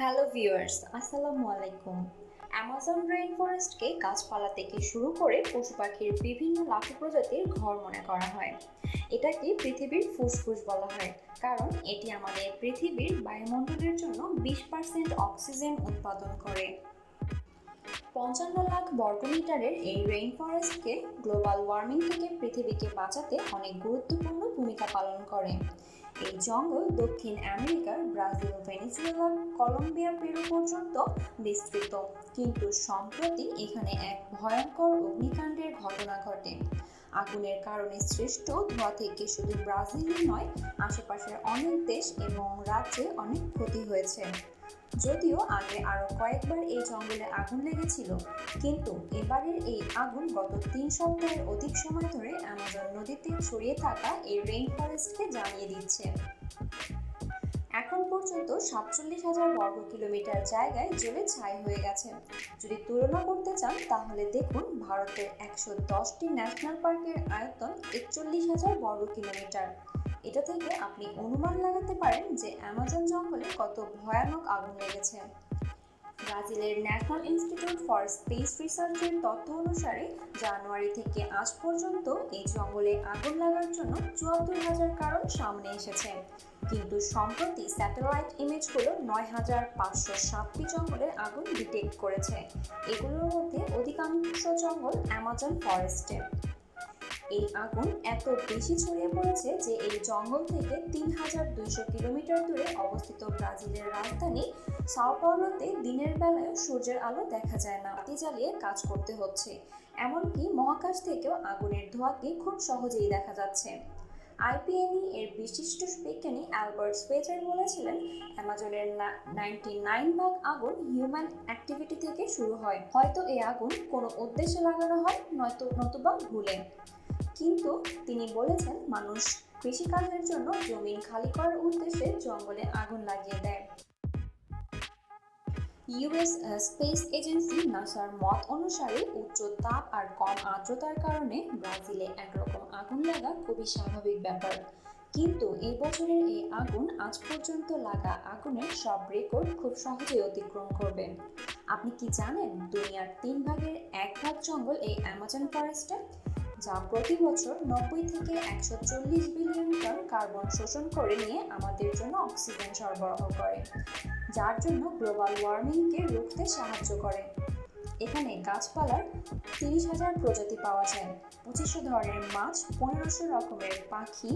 Hello viewers, আসসালামু আলাইকুম। Amazon rain ফরেস্টকে গাছপালা থেকে শুরু করে পশু পাখির বিভিন্ন লাখো প্রজাতির ঘর মনে করা হয়। এটাকে পৃথিবীর ফুসফুস বলা হয়, কারণ এটি আমাদের পৃথিবীর বায়ুমণ্ডলের জন্য 20% অক্সিজেন উৎপাদন করে। 55 লাখ বর্গমিটারের এই রেইন ফরেস্টকে গ্লোবাল ওয়ার্মিং থেকে পৃথিবীকে বাঁচাতে অনেক গুরুত্বপূর্ণ ভূমিকা পালন করে। এই জঙ্গল দক্ষিণ আমেরিকার ব্রাজিল, ভেনেজুয়েলা, কলম্বিয়া, পেরু পর্যন্ত বিস্তৃত, কিন্তু সম্প্রতি এখানে এক ভয়ঙ্কর অগ্নিকাণ্ডের ঘটনা ঘটে। আগুনের কারণে সৃষ্ট ধোঁয়া থেকে শুধু ব্রাজিলই নয়, আশেপাশের অনেক দেশ এবং রাজ্যে অনেক ক্ষতি হয়েছে। যদিও আগে আরও কয়েকবার এই জঙ্গলে আগুন লেগেছিল, কিন্তু এবারের এই আগুন গত 3 সপ্তাহের অধিক সময় ধরে অ্যামাজন নদীতে ছড়িয়ে থাকা এই রেইন ফরেস্টকে জ্বালিয়ে দিচ্ছে। এখন পর্যন্ত 47,000 বর্গ কিলোমিটার জায়গায় জ্বলে ছাই হয়ে গেছে। যদি তুলনা করতে চান তাহলে দেখুন, ভারতের 110টি ন্যাশনাল পার্কের আয়তন 41,000 বর্গ কিলোমিটার। এটা থেকে আপনি অনুমান লাগাতে পারেন যে অ্যামাজন জঙ্গলে কত ভয়ানক আগুন লেগেছে। ব্রাজিলের ন্যাশনাল ইনস্টিটিউট ফর স্পেস রিসার্চের তথ্য অনুসারে জানুয়ারি থেকে আজ পর্যন্ত এই জঙ্গলে আগুন লাগার জন্য 74,000 কারণ সামনে এসেছে, কিন্তু সম্প্রতি স্যাটেলাইট ইমেজগুলো 9,507টি জঙ্গলের আগুন ডিটেক্ট করেছে। এগুলোর মধ্যে অধিকাংশ জঙ্গল অ্যামাজন ফরেস্টে। এই আগুন এত বেশি ছড়িয়ে পড়েছে যে এই জঙ্গল থেকে 3,200 কিলোমিটার দূরে অবস্থিত ব্রাজিলের রাজধানী সাও পাওলোতে দিনের বেলায় সূর্যের আলো দেখা যায় না, বাতি জ্বালিয়ে কাজ করতে হচ্ছে। এমনকি মহাকাশ থেকেও আগুনের ধোঁয়াকে খুব সহজেই দেখা যাচ্ছে। আইপিএনই এর বিশিষ্ট বিজ্ঞানী অ্যালবার্ট স্পেজার বলেছিলেন, অ্যামাজনের 99 ভাগ আগুন হিউম্যান অ্যাক্টিভিটি থেকে শুরু হয়। হয়তো এই আগুন কোনো উদ্দেশ্যে লাগানো হয়, নতুবা ভুলে। কিন্তু তিনি বলেছেন, মানুষ কৃষিকাজের জন্য জমিন খালি করার উদ্দেশ্যে জঙ্গলে আগুন লাগিয়ে দেয়। ইউএস স্পেস এজেন্সি নাসার মত অনুসারে উচ্চ তাপ আর কম আর্দ্রতার কারণে ব্রাজিলে একরকম আগুন লাগা খুবই স্বাভাবিক ব্যাপার। কিন্তু এই বছরের এই আগুন আজ পর্যন্ত লাগা আগুনের সব রেকর্ড খুব সহজেই অতিক্রম করবে। আপনি কি জানেন, দুনিয়ার 1/3 জঙ্গল এই অ্যামাজন ফরেস্টে, যা প্রতি বছর 90 থেকে 140 বিলিয়ন টন কার্বন শোষণ করে নিয়ে আমাদের জন্য অক্সিজেন সরবরাহ করে, যার জন্য গ্লোবাল ওয়ার্মিংকে রুখতে সাহায্য করে। এখানে গাছপালার 30,000 প্রজাতি পাওয়া যায়, 2500 ধরনের মাছ, 1500 রকমের পাখি,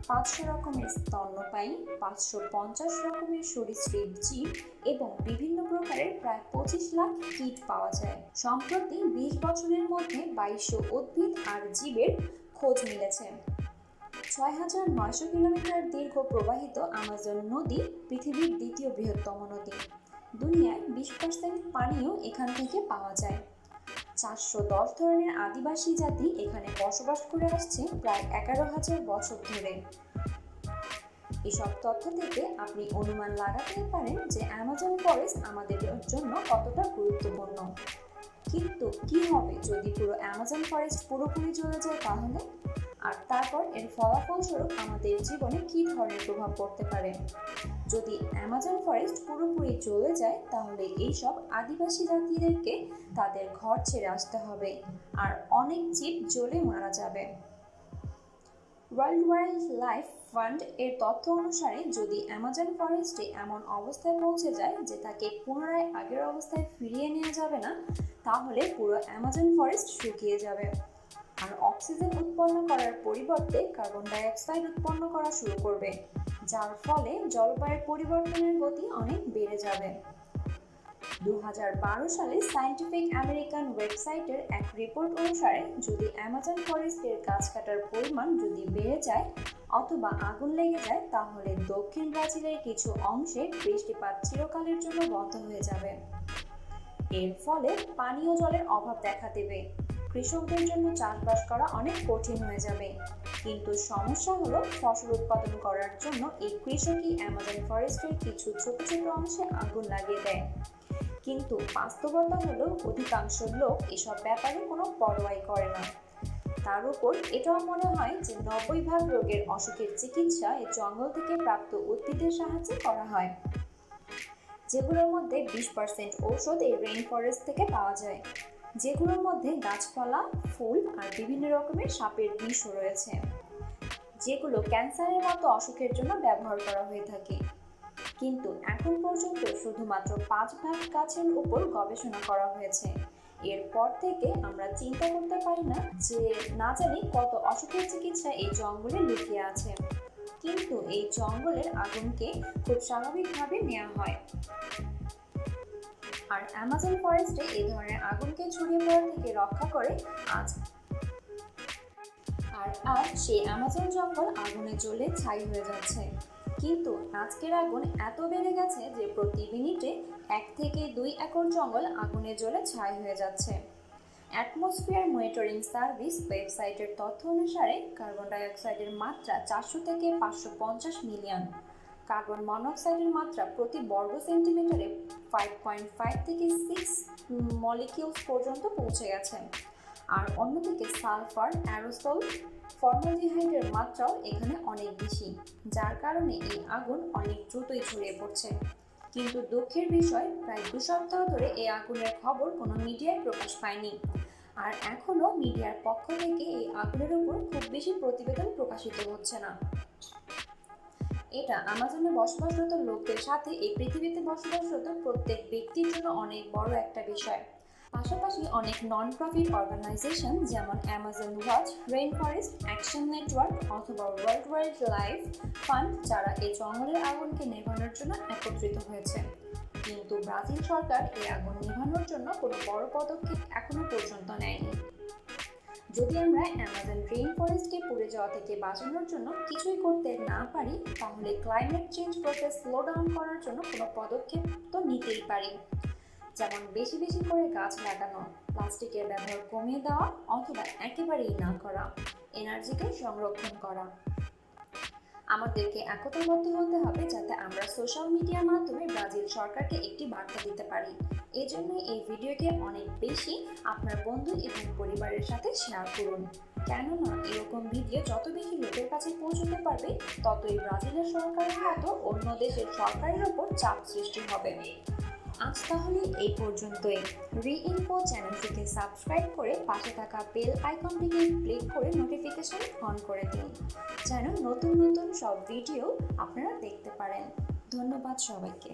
500 রকমের স্তন্যপায়ী, 550 রকমের সরীসৃপ জীব এবং বিভিন্ন প্রকারের প্রায় 25 লাখ কীট পাওয়া যায়। সম্প্রতি 20 বছরের মধ্যে 2200 উদ্ভিদ আর জীবের খোঁজ মিলেছে। 6,900 কিলোমিটার দীর্ঘ প্রবাহিত আমাজন নদী পৃথিবীর দ্বিতীয় বৃহত্তম নদী। দুনিয়ায় 20% পানিও এখান থেকে পাওয়া যায়। 410 ধরনের আদিবাসী জাতি এখানে বসবাস করে আসছে প্রায় 11,000 বছর ধরে। এসব তথ্য থেকে আপনি অনুমান লাগাতে পারেন যে অ্যামাজন ফরেস্ট আমাদের জন্য কতটা গুরুত্বপূর্ণ। কিন্তু কি হবে যদি পুরো অ্যামাজন ফরেস্ট পুরোপুরি জ্বলে যায় তাহলে? আর তারপর এর ফলাফলস্বরূপ আমাদের জীবনে কী ধরনের প্রভাব পড়তে পারে? যদি অ্যামাজন ফরেস্ট পুরোপুরি জ্বলে যায় তাহলে এইসব আদিবাসী জাতিদেরকে তাদের ঘর ছেড়ে আসতে হবে, আর অনেক জীব জ্বলে মারা যাবে। ওয়ার্ল্ড ওয়াইল্ড লাইফ ফান্ড এর তথ্য অনুসারে যদি অ্যামাজন ফরেস্টে এমন অবস্থায় পৌঁছে যায় যে তাকে পুনরায় আগের অবস্থায় ফিরিয়ে নেওয়া যাবে না, তাহলে পুরো অ্যামাজন ফরেস্ট শুকিয়ে যাবে আর অক্সিজেন উৎপন্ন করার পরিবর্তে কার্বন ডাইঅক্সাইড উৎপন্ন করা শুরু করবে, যার ফলে জলবায়ুর পরিবর্তনের গতি অনেক বেড়ে যাবে। 2012 সালে সায়েন্টিফিক আমেরিকান ওয়েবসাইটের এক রিপোর্ট অনুসারে যদি অ্যামাজন ফরেস্টের গাছ কাটার পরিমাণ যদি বেড়ে যায় অথবা আগুন লেগে যায়, তাহলে দক্ষিণ ব্রাজিলের কিছু অংশে বৃষ্টিপাত চিরকালের জন্য বন্ধ হয়ে যাবে। এর ফলে পানীয় জলের অভাব দেখা দেবে, কৃষকদের জন্য চাষবাস করা অনেক কঠিন হয়ে যাবে। কিন্তু সমস্যা হলো, ফসল উৎপাদন করার জন্য এই কৃষকই অ্যামাজন ফরেস্টের কিছু ছোট ছোট অংশে আগুন লাগিয়ে দেয়। কিন্তু বাস্তবতা হলো, অধিকাংশ লোক এসব ব্যাপারে কোনো পরোয়াই করে না। তার উপর এটাও মনে হয় যে 90 ভাগ রোগের অসুখের চিকিৎসা এই জঙ্গল থেকে প্রাপ্ত উদ্ভিদের সাহায্যে করা হয়। যেগুলোর মধ্যে 20% ঔষধ এই রেইন ফরেস্ট থেকে পাওয়া যায়, যেগুলোর মধ্যে গাছপালা, ফুল আর বিভিন্ন রকমের সাপের বিষও রয়েছে, যেগুলো ক্যান্সারের মতো অসুখের জন্য ব্যবহার করা হয়ে থাকে। কিন্তু এখন পর্যন্ত শুধুমাত্র 5 ভাগ গাছের উপর গবেষণা করা হয়েছে। এরপর থেকে আমরা চিন্তা করতে পারি না যে না জানি কত অসুখের চিকিৎসা এই জঙ্গলে লুকিয়ে আছে। কিন্তু এই জঙ্গলের আগুনকে খুব স্বাভাবিকভাবে নেওয়া হয়। আর অ্যামাজন ফরেস্টে এই ধরনের আগুনকে ছড়িয়ে পড়া থেকে রক্ষা করে আজ সেই অ্যামাজন জঙ্গল আগুনে জ্বলে ছাই হয়ে যাচ্ছে। কিন্তু আজকের আগুন এত বেড়ে গেছে যে প্রতি মিনিটে 1 থেকে 2 একর জঙ্গল আগুনে জ্বলে ছাই হয়ে যাচ্ছে। অ্যাটমসফিয়ার মনিটরিং সার্ভিস ওয়েবসাইটের তথ্য অনুসারে কার্বন ডাইঅক্সাইডের মাত্রা 400 থেকে 550 মিলিয়ন, কার্বন মনোক্সাইডের মাত্রা প্রতি বর্গ সেন্টিমিটারে 5.5 থেকে 6 মলিকিউলস পর্যন্ত পৌঁছে গেছে। আর অন্যদিকে সালফার, অ্যারোসল, ফর্মালডিহাইডের মাত্রাও এখানে অনেক বেশি, যার কারণে এই আগুন অনেক দ্রুতই ছড়িয়ে পড়ছে। কিন্তু দুঃখের বিষয়, প্রায় 2 সপ্তাহ ধরে এই আগুনের খবর কোনো মিডিয়ায় প্রকাশ পায়নি। আর এখনও মিডিয়ার পক্ষ থেকে এই আগুনের উপর খুব বেশি প্রতিবেদন প্রকাশিত হচ্ছে না। এটা আমাজনে বসবাসরত লোকদের সাথে এই পৃথিবীতে বসবাসরত প্রত্যেক ব্যক্তির জন্য অনেক বড় একটা বিষয়। পাশাপাশি অনেক নন প্রফিট অর্গানাইজেশন যেমন Amazon watch, rain forest action network অথবা ওয়ার্ল্ড ওয়াইল্ড লাইফ ফান্ড, যারা এই জঙ্গলের আগুনকে নেভানোর জন্য একত্রিত হয়েছে। কিন্তু ব্রাজিল সরকার এই আগুন নেভানোর জন্য কোনো বড় পদক্ষেপ এখনো পর্যন্ত নেয়নি। যদি আমরা অ্যামাজন রেইন ফরেস্টকে পুড়ে যাওয়া থেকে বাঁচানোর জন্য কিছুই করতে না পারি, তাহলে climate change process slow down করার জন্য কোনো পদক্ষেপ তো নিতেই পারি। যেমন বেশি বেশি করে গাছ লাগানো, প্লাস্টিকের ব্যবহার কমিয়ে দেওয়া অথবা একেবারেই না করা, এনার্জিকে সংরক্ষণ করা। আমাদেরকে একতাবদ্ধ হতে হবে যাতে আমরা সোশ্যাল মিডিয়ার মাধ্যমে ব্রাজিল সরকারকে একটি বার্তা দিতে পারি। এজন্য এই ভিডিওকে অনেক বেশি আপনার বন্ধু এবং পরিবারের সাথে শেয়ার করুন, কেননা এরকম ভিডিও যত বেশি লোকের কাছে পৌঁছতে পারবে, ততই ব্রাজিলের সরকারের মতো অন্য দেশের সরকারের উপর চাপ সৃষ্টি হবে। আজ তাহলে এই পর্যন্তই। রিইনফো চ্যানেলটিকে সাবস্ক্রাইব করে পাশে থাকা বেল আইকনটিকে ক্লিক করে নোটিফিকেশন অন করে দিন, যেন নতুন নতুন সব ভিডিও আপনারা দেখতে পারেন। ধন্যবাদ সবাইকে।